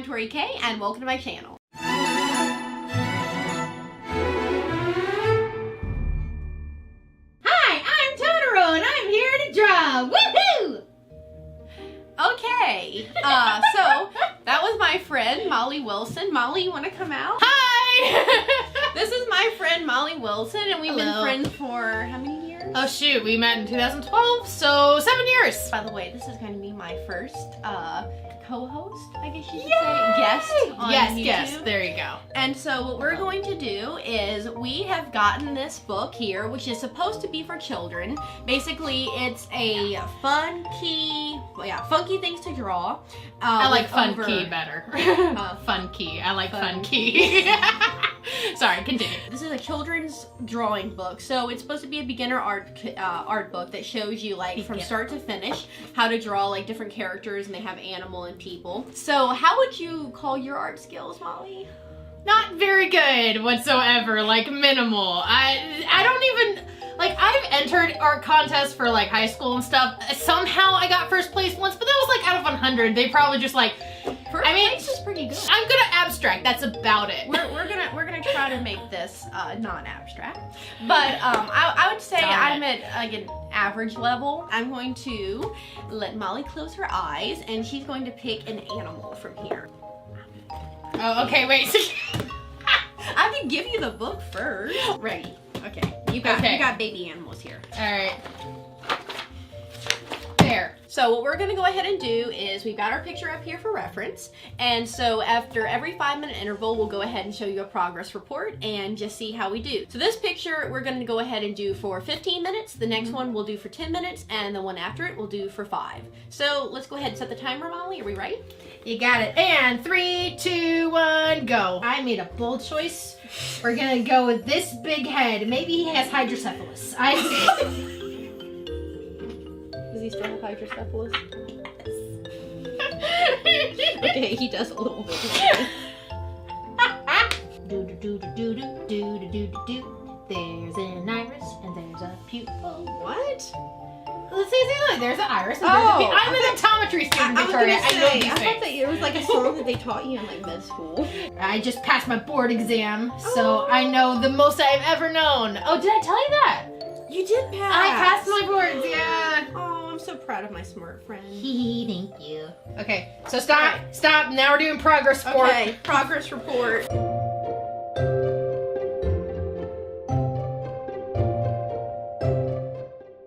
I'm Tori K, and welcome to my channel. Hi, I'm Totoro, and I'm here to draw. Woohoo! Okay, so that was my friend Molly Wilson. Molly, you want to come out? Hi! This is my friend Molly Wilson, and we've been friends for how many years? Oh shoot, we met in 2012, so 7 years. By the way, this is going to be my first co-host, I guess you should say, guest on YouTube. Yes, there you go. And so what we're going to do is we have gotten this book here, which is supposed to be for children. Basically, it's a funky things to draw. I like funky better. Funky. I like funky. Sorry, continue. This is a children's drawing book, so it's supposed to be a beginner art book that shows you from start to finish how to draw like different characters, and they have animal and people. So how would you call your art skills, Molly? Not very good whatsoever, like minimal. I don't even, like, I've entered art contests for like high school and stuff. Somehow I got first place once, but that was like out of 100. They probably just like, First place is pretty good. I'm good at abstract, that's about it. We're gonna try to make this non-abstract, but I would say I'm at like an average level. I'm going to let Molly close her eyes, and she's going to pick an animal from here. Oh, okay, wait. I can give you the book first. Ready? Okay. You got baby animals here. All right. There. So what we're gonna go ahead and do is we've got our picture up here for reference, and so after every 5-minute interval we'll go ahead and show you a progress report and just see how we do. So this picture we're gonna go ahead and do for 15 minutes, the next one we'll do for 10 minutes, and the one after it we'll do for 5. So let's go ahead and set the timer, Molly. Are we ready? You got it. And 3, 2, 1, go. I made a bold choice. We're gonna go with this big head. Maybe he has hydrocephalus. Does he still have hydrocephalus? Okay, he does a little bit. Do do do do do do do do do. There's an iris and there's a pupil. What? Let's see, look, there's an iris and there's a pupil. I'm an optometry student, Victoria. I thought that it was like a song that they taught you in like med school. I just passed my board exam, so I know the most I've ever known. Oh, did I tell you that? You did pass. I passed my boards, yeah. Oh, I'm so proud of my smart friend. Thank you. Okay, so stop. Stop. Now we're doing progress report. Okay, progress report.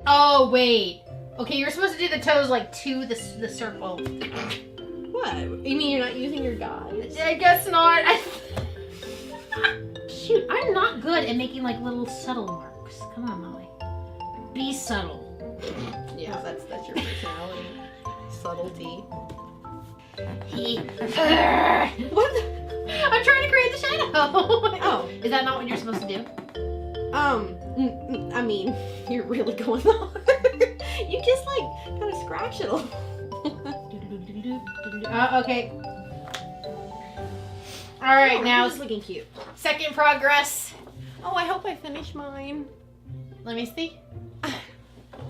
Oh, wait. Okay, you're supposed to do the toes like to the circle. What? You mean you're not using your guides? I guess not. Shoot, I'm not good at making like little subtle marks. Come on, Molly. Be subtle. Yeah, that's your personality. Subtlety. What? I'm trying to create the shadow. Oh, is that not what you're supposed to do? I mean, you're really going hard. You just like kind of scratch it a little. Okay. All right, now it's looking cute. Second progress. Oh, I hope I finish mine. Let me see.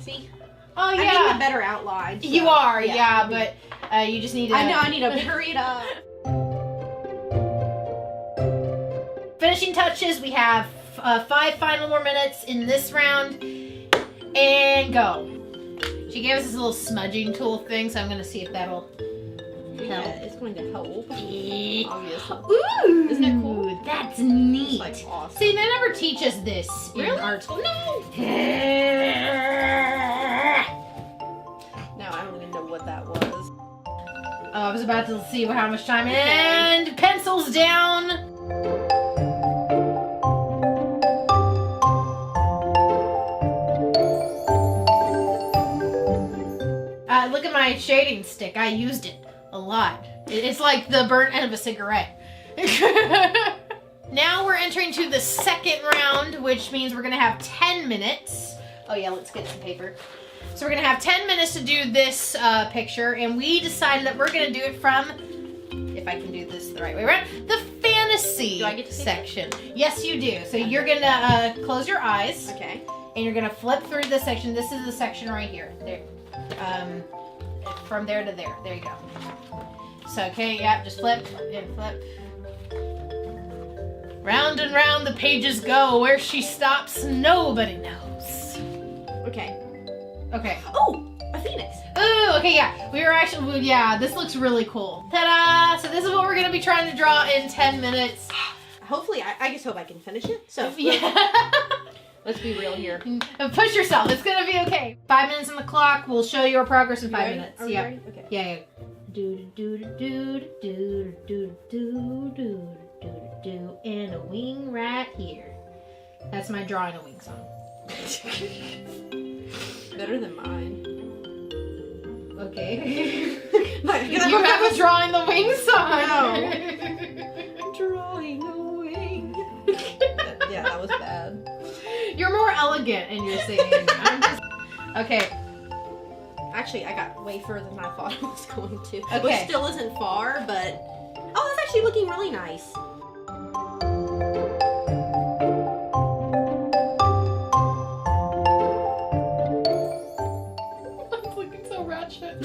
See? Oh yeah. I'm making a better outline. So, you are, yeah, but you just need to. I know. I need to hurry it up. Finishing touches. We have 5 final more minutes in this round, and go. She gave us this little smudging tool thing, so I'm gonna see if that'll help. Yeah, it's going to help. Obviously. Ooh, isn't it cool? That's neat. It's like awesome. See, they never teach us this in art school. No. No, I don't even know what that was. Oh, I was about to see how much time. And pencils down. Look at my shading stick. I used it a lot. It's like the burnt end of a cigarette. Now we're entering to the second round, which means we're gonna have 10 minutes. Oh yeah, let's get some paper. So we're gonna have 10 minutes to do this picture, and we decided that we're gonna do it from, if I can do this the right way around, the fantasy section. Yes, you do. So you're gonna close your eyes. Okay. And you're gonna flip through this section. This is the section right here. There. From there to there. There you go. stops. Okay, yeah, just flip and flip. Round and round the pages go. Where she stops, nobody knows. Okay. Okay. Oh, a phoenix. Ooh, okay, yeah. We were actually, yeah, this looks really cool. Ta-da! So this is what we're going to be trying to draw in 10 minutes. Hopefully, I just hope I can finish it. So, yeah. let's be real here. Push yourself. It's going to be okay. 5 minutes on the clock. We'll show you our progress in 5 ready? minutes. Are we Yeah. ready? Okay. Yeah. Do do do do do do do do do and a wing right here. That's my drawing a wing song. Better than mine. Okay. You have a drawing the wing song. No. Drawing a wing. Yeah, that was bad. You're more elegant in your singing. I'm just okay. Actually, I got way further than I thought I was going to. Okay. Which still isn't far, but oh, that's actually looking really nice. It's looking so ratchet.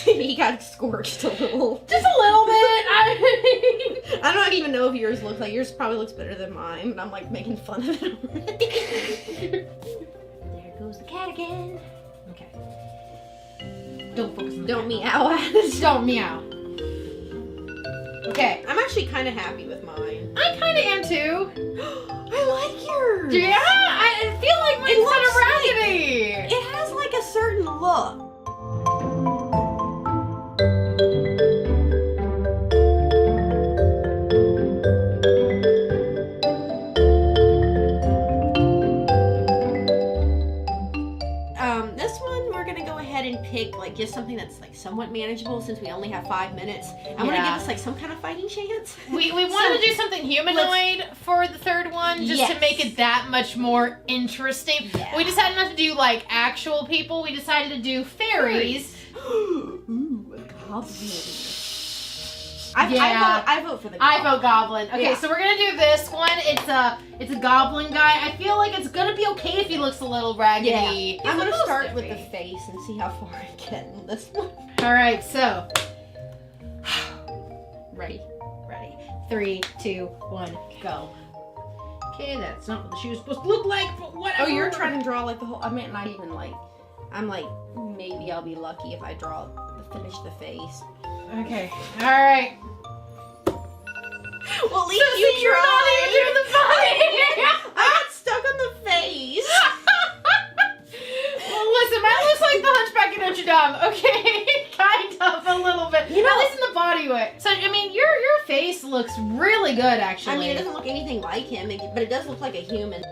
He got scorched a little. Just a little bit. I don't even know if yours looks like yours probably looks better than mine, and I'm like making fun of it already. There goes the cat again. Okay. Don't focus on the Don't cat. meow at us. Don't meow. Okay. I'm actually kind of happy with mine. I kind of am too. I like yours. Yeah, I feel like mine's It kind of looks raggedy. It has like a certain look. This one we're gonna go ahead and pick like just something that's like somewhat manageable since we only have 5 minutes. I want to give us like some kind of fighting chance. We wanted to do something humanoid for the third one just to make it that much more interesting. Yeah. We decided not to do like actual people. We decided to do fairies. Ooh, a goblin. Yeah. I vote for the I goblin. vote goblin. Okay, Yeah. so we're gonna do this one. It's a goblin guy. I feel like it's gonna be okay if he looks a little raggedy. Yeah. He's I'm gonna supposed start to with be. the face and see how far I get in this one. All right, so Ready? ready. 3, 2, 1, go. Okay, that's not what the shoe is supposed to look like, but whatever. Oh, you're trying to draw like the whole. I mean, not even like. I'm like, maybe I'll be lucky if I finish the face. Okay. All right. Well, at least So you you're not even doing the body. I got stuck on the face. Well, listen, mine looks like the Hunchback of Notre Dame. Okay, kind of a little bit. You know- at least in the body way. So I mean, your face looks really good, actually. I mean, it doesn't look anything like him, but it does look like a human.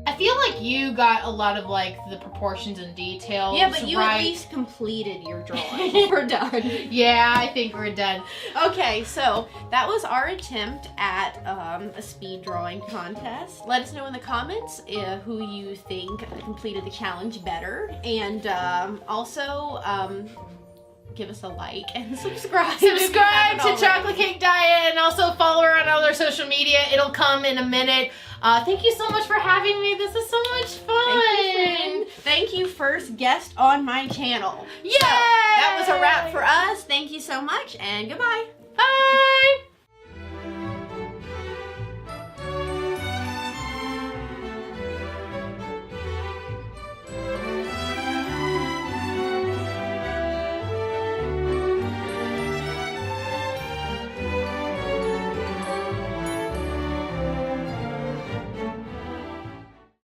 I feel like you got a lot of like the proportions and details. Yeah, but you right. at least completed your drawing. We're done. Yeah, I think we're done. Okay, so that was our attempt at a speed drawing contest. Let us know in the comments who you think completed the challenge better, and also give us a like and subscribe. if you Subscribe haven't to already. Chocolate Cake Diet and also follow her on all her social media. It'll come in a minute. Thank you so much for having me. This is so much fun. Thank you, friend. Thank you, first guest on my channel. Yay! So, that was a wrap for us. Thank you so much, and goodbye. Bye.